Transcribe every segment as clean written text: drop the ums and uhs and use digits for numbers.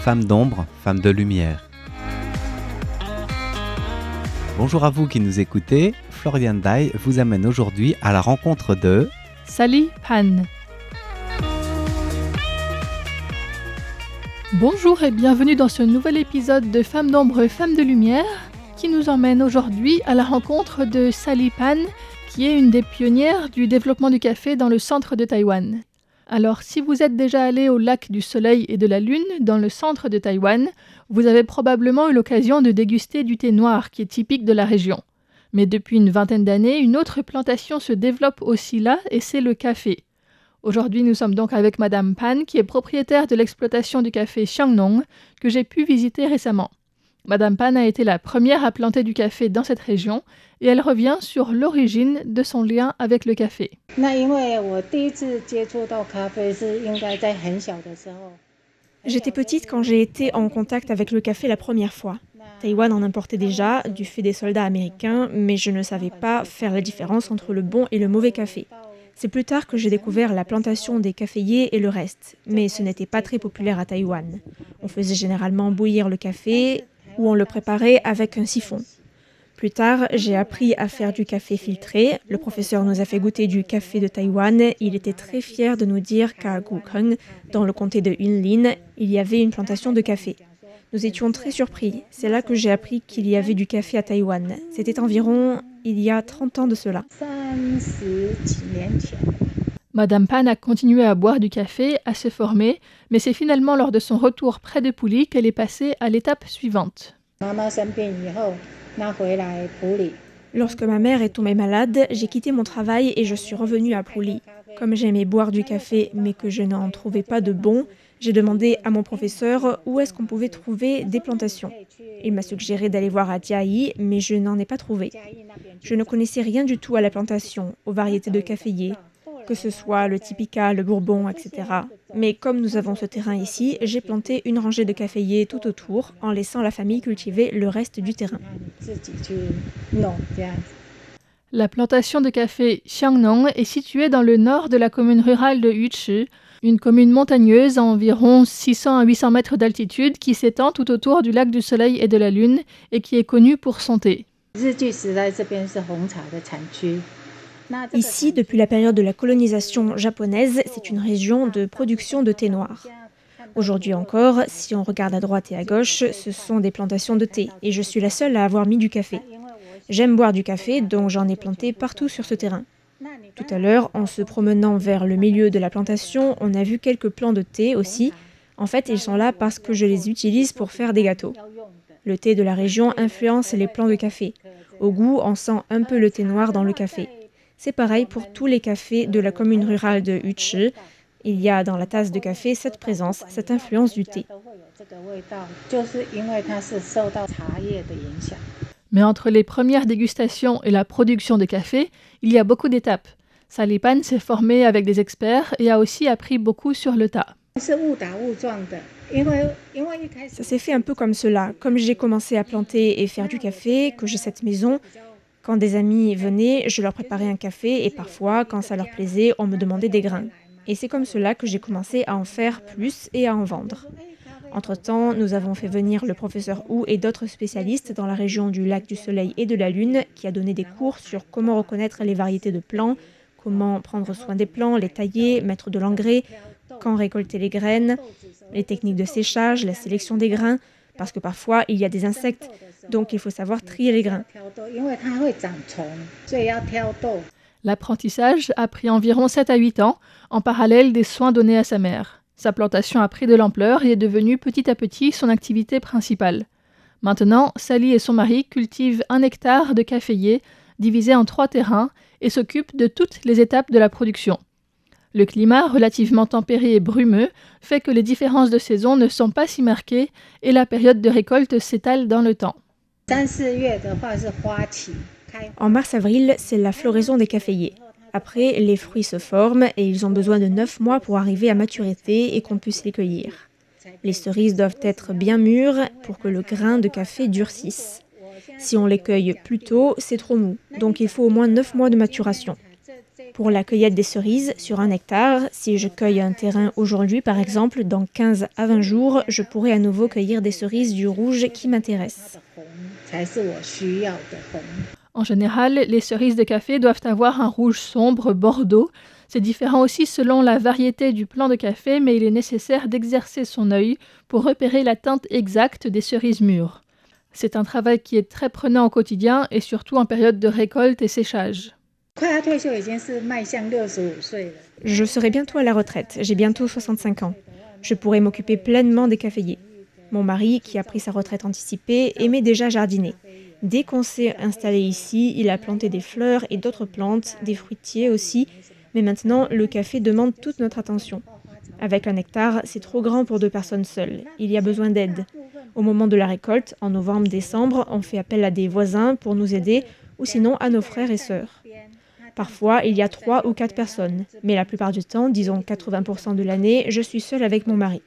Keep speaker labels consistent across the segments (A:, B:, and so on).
A: Femmes d'ombre, femmes de lumière. Bonjour à vous qui nous écoutez, Florian Dai vous amène aujourd'hui à la rencontre de
B: Sally Pan. Bonjour et bienvenue dans ce nouvel épisode de Femmes d'ombre, femmes de lumière qui nous emmène aujourd'hui à la rencontre de Sally Pan, qui est une des pionnières du développement du café dans le centre de Taïwan. Alors, si vous êtes déjà allé au lac du Soleil et de la Lune, dans le centre de Taïwan, vous avez probablement eu l'occasion de déguster du thé noir qui est typique de la région. Mais depuis une vingtaine d'années, une autre plantation se développe aussi là et c'est le café. Aujourd'hui, nous sommes donc avec Madame Pan, qui est propriétaire de l'exploitation du café Xiangnong, que j'ai pu visiter récemment. Madame Pan a été la première à planter du café dans cette région et elle revient sur l'origine de son lien avec le café.
C: J'étais petite quand j'ai été en contact avec le café la première fois. Taïwan en importait déjà, du fait des soldats américains, mais je ne savais pas faire la différence entre le bon et le mauvais café. C'est plus tard que j'ai découvert la plantation des caféiers et le reste, mais ce n'était pas très populaire à Taïwan. On faisait généralement bouillir le café ou on le préparait avec un siphon. Plus tard, j'ai appris à faire du café filtré. Le professeur nous a fait goûter du café de Taïwan. Il était très fier de nous dire qu'à Gukeng, dans le comté de Yunlin, il y avait une plantation de café. Nous étions très surpris. C'est là que j'ai appris qu'il y avait du café à Taïwan. C'était environ il y a 30 ans de cela.
B: Madame Pan a continué à boire du café, à se former, mais c'est finalement lors de son retour près de Puli qu'elle est passée à l'étape suivante.
C: Lorsque ma mère est tombée malade, j'ai quitté mon travail et je suis revenue à Puli. Comme j'aimais boire du café mais que je n'en trouvais pas de bon, j'ai demandé à mon professeur où est-ce qu'on pouvait trouver des plantations. Il m'a suggéré d'aller voir à Jiayi, mais je n'en ai pas trouvé. Je ne connaissais rien du tout à la plantation, aux variétés de caféiers, que ce soit le Typica, le Bourbon, etc. Mais comme nous avons ce terrain ici, j'ai planté une rangée de caféiers tout autour, en laissant la famille cultiver le reste du terrain.
B: La plantation de café Xiangnong est située dans le nord de la commune rurale de Yuchi, une commune montagneuse à environ 600 à 800 mètres d'altitude qui s'étend tout autour du lac du Soleil et de la Lune et qui est connue pour son thé.
C: Ici, depuis la période de la colonisation japonaise, c'est une région de production de thé noir. Aujourd'hui encore, si on regarde à droite et à gauche, ce sont des plantations de thé et je suis la seule à avoir mis du café. J'aime boire du café, donc j'en ai planté partout sur ce terrain. Tout à l'heure, en se promenant vers le milieu de la plantation, on a vu quelques plants de thé aussi. En fait, ils sont là parce que je les utilise pour faire des gâteaux. Le thé de la région influence les plants de café. Au goût, on sent un peu le thé noir dans le café. C'est pareil pour tous les cafés de la commune rurale de Yuchi. Il y a dans la tasse de café cette présence, cette influence du thé.
B: Mais entre les premières dégustations et la production de café, il y a beaucoup d'étapes. Sally Pan s'est formée avec des experts et a aussi appris beaucoup sur le tas.
C: Ça s'est fait un peu comme cela. Comme j'ai commencé à planter et faire du café, que j'ai cette maison, quand des amis venaient, je leur préparais un café et parfois, quand ça leur plaisait, on me demandait des grains. Et c'est comme cela que j'ai commencé à en faire plus et à en vendre. Entre-temps, nous avons fait venir le professeur Wu et d'autres spécialistes dans la région du lac du Soleil et de la Lune qui a donné des cours sur comment reconnaître les variétés de plants, comment prendre soin des plants, les tailler, mettre de l'engrais, quand récolter les graines, les techniques de séchage, la sélection des grains, parce que parfois il y a des insectes, donc il faut savoir trier les grains.
B: L'apprentissage a pris environ 7 à 8 ans, en parallèle des soins donnés à sa mère. Sa plantation a pris de l'ampleur et est devenue petit à petit son activité principale. Maintenant, Sally et son mari cultivent 1 hectare de caféiers, divisé en 3 terrains, et s'occupent de toutes les étapes de la production. Le climat, relativement tempéré et brumeux, fait que les différences de saison ne sont pas si marquées et la période de récolte s'étale dans le temps.
C: En mars-avril, c'est la floraison des caféiers. Après, les fruits se forment et ils ont besoin de 9 mois pour arriver à maturité et qu'on puisse les cueillir. Les cerises doivent être bien mûres pour que le grain de café durcisse. Si on les cueille plus tôt, c'est trop mou, donc il faut au moins 9 mois de maturation. Pour la cueillette des cerises sur 1 hectare, si je cueille un terrain aujourd'hui par exemple, dans 15 à 20 jours, je pourrai à nouveau cueillir des cerises du rouge qui m'intéressent.
B: En général, les cerises de café doivent avoir un rouge sombre, bordeaux. C'est différent aussi selon la variété du plant de café, mais il est nécessaire d'exercer son œil pour repérer la teinte exacte des cerises mûres. C'est un travail qui est très prenant au quotidien et surtout en période de récolte et séchage.
C: Je serai bientôt à la retraite, j'ai bientôt 65 ans. Je pourrai m'occuper pleinement des caféiers. Mon mari, qui a pris sa retraite anticipée, aimait déjà jardiner. Dès qu'on s'est installé ici, il a planté des fleurs et d'autres plantes, des fruitiers aussi, mais maintenant le café demande toute notre attention. Avec 1 hectare, c'est trop grand pour 2 personnes seules. Il y a besoin d'aide. Au moment de la récolte, en novembre-décembre, on fait appel à des voisins pour nous aider ou sinon à nos frères et sœurs. Parfois, il y a 3 ou 4 personnes, mais la plupart du temps, disons 80% de l'année, je suis seule avec mon mari.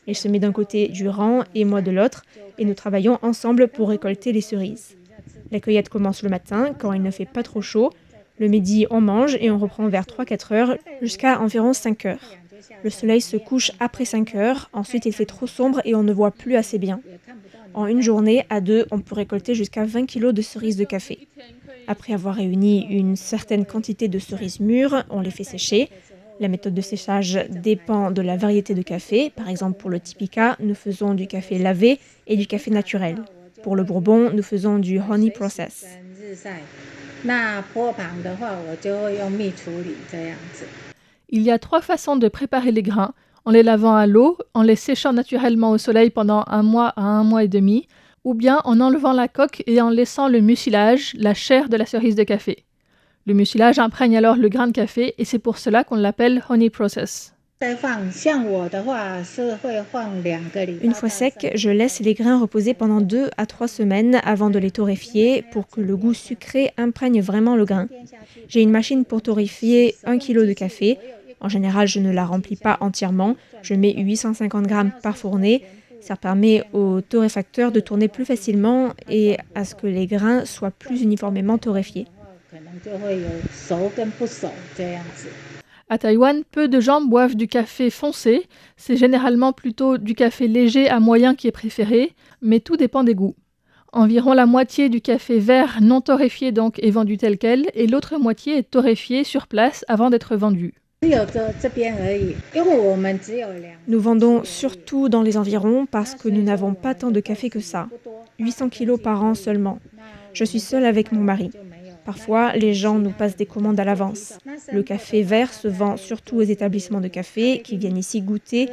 C: Il se met d'un côté du rang et moi de l'autre, et nous travaillons ensemble pour récolter les cerises. La cueillette commence le matin, quand il ne fait pas trop chaud. Le midi, on mange et on reprend vers 3-4 heures jusqu'à environ 5 heures. Le soleil se couche après 5 heures, ensuite il fait trop sombre et on ne voit plus assez bien. En une journée, à 2, on peut récolter jusqu'à 20 kg de cerises de café. Après avoir réuni une certaine quantité de cerises mûres, on les fait sécher. La méthode de séchage dépend de la variété de café. Par exemple, pour le Typica, nous faisons du café lavé et du café naturel. Pour le Bourbon, nous faisons du honey process.
B: Il y a 3 façons de préparer les grains, en les lavant à l'eau, en les séchant naturellement au soleil pendant 1 mois à 1 mois et demi, ou bien en enlevant la coque et en laissant le mucilage, la chair de la cerise de café. Le mucilage imprègne alors le grain de café et c'est pour cela qu'on l'appelle honey process.
C: Une fois secs, je laisse les grains reposer pendant 2 à 3 semaines avant de les torréfier pour que le goût sucré imprègne vraiment le grain. J'ai une machine pour torréfier 1 kg de café. En général, je ne la remplis pas entièrement. Je mets 850 g par fournée. Ça permet au torréfacteur de tourner plus facilement et à ce que les grains soient plus uniformément torréfiés.
B: À Taïwan, peu de gens boivent du café foncé. C'est généralement plutôt du café léger à moyen qui est préféré, mais tout dépend des goûts. Environ la moitié du café vert non torréfié donc est vendu tel quel et l'autre moitié est torréfié sur place avant d'être vendu.
C: Nous vendons surtout dans les environs parce que nous n'avons pas tant de café que ça. 800 kilos par an seulement. Je suis seule avec mon mari. Parfois, les gens nous passent des commandes à l'avance. Le café vert se vend surtout aux établissements de café qui viennent ici goûter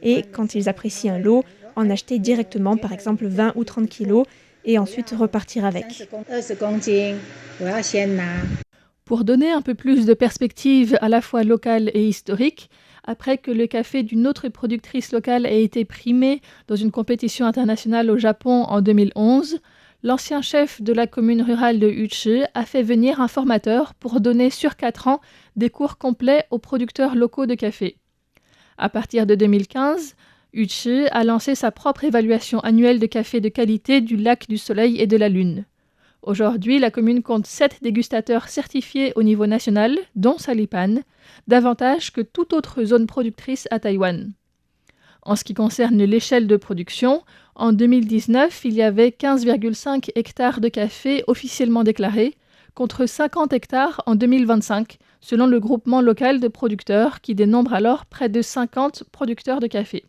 C: et, quand ils apprécient un lot, en acheter directement, par exemple 20 ou 30 kilos, et ensuite repartir avec.
B: Pour donner un peu plus de perspective à la fois locale et historique, après que le café d'une autre productrice locale ait été primé dans une compétition internationale au Japon en 2011, l'ancien chef de la commune rurale de Uchi a fait venir un formateur pour donner sur 4 ans des cours complets aux producteurs locaux de café. À partir de 2015, Uchi a lancé sa propre évaluation annuelle de café de qualité du lac du Soleil et de la Lune. Aujourd'hui, la commune compte 7 dégustateurs certifiés au niveau national, dont Salipan, davantage que toute autre zone productrice à Taïwan. En ce qui concerne l'échelle de production, en 2019, il y avait 15,5 hectares de café officiellement déclarés, contre 50 hectares en 2025, selon le groupement local de producteurs qui dénombre alors près de 50 producteurs de café.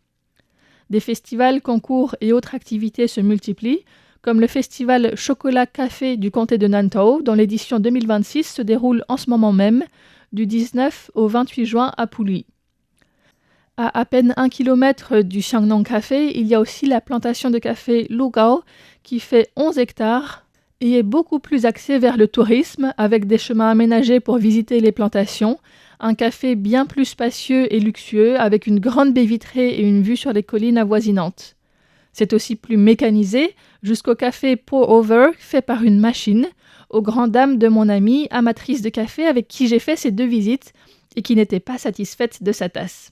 B: Des festivals, concours et autres activités se multiplient, comme le festival Chocolat-Café du comté de Nantou, dont l'édition 2026 se déroule en ce moment même, du 19 au 28 juin à Puli. À peine 1 km du Xiangnong Café, il y a aussi la plantation de café Lugao, qui fait 11 hectares et est beaucoup plus axée vers le tourisme, avec des chemins aménagés pour visiter les plantations, un café bien plus spacieux et luxueux, avec une grande baie vitrée et une vue sur les collines avoisinantes. C'est aussi plus mécanisé, jusqu'au café pour-over fait par une machine, aux grandes dames de mon amie, amatrice de café avec qui j'ai fait ces 2 visites et qui n'était pas satisfaite de sa tasse.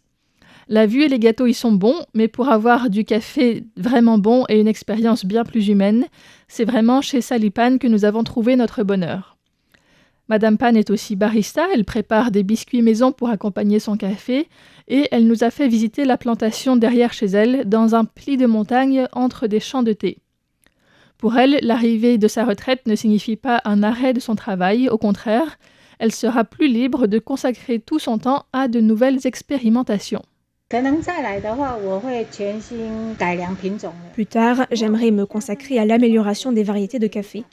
B: La vue et les gâteaux y sont bons, mais pour avoir du café vraiment bon et une expérience bien plus humaine, c'est vraiment chez Salipan que nous avons trouvé notre bonheur. Madame Pan est aussi barista, elle prépare des biscuits maison pour accompagner son café et elle nous a fait visiter la plantation derrière chez elle, dans un pli de montagne entre des champs de thé. Pour elle, l'arrivée de sa retraite ne signifie pas un arrêt de son travail, au contraire, elle sera plus libre de consacrer tout son temps à de nouvelles expérimentations.
C: Plus tard, j'aimerais me consacrer à l'amélioration des variétés de café.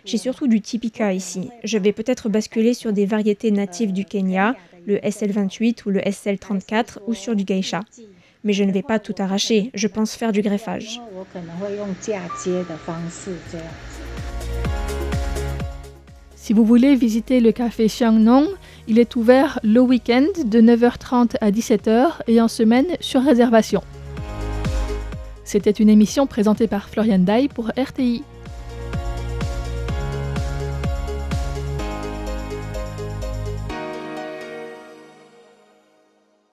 C: J'ai surtout du Typica ici. Je vais peut-être basculer sur des variétés natives du Kenya, le SL28 ou le SL34 ou sur du Geisha. Mais je ne vais pas tout arracher, je pense faire du greffage.
B: Si vous voulez visiter le café Xiangnong, il est ouvert le week-end de 9h30 à 17h et en semaine sur réservation. C'était une émission présentée par Florian Dai pour RTI.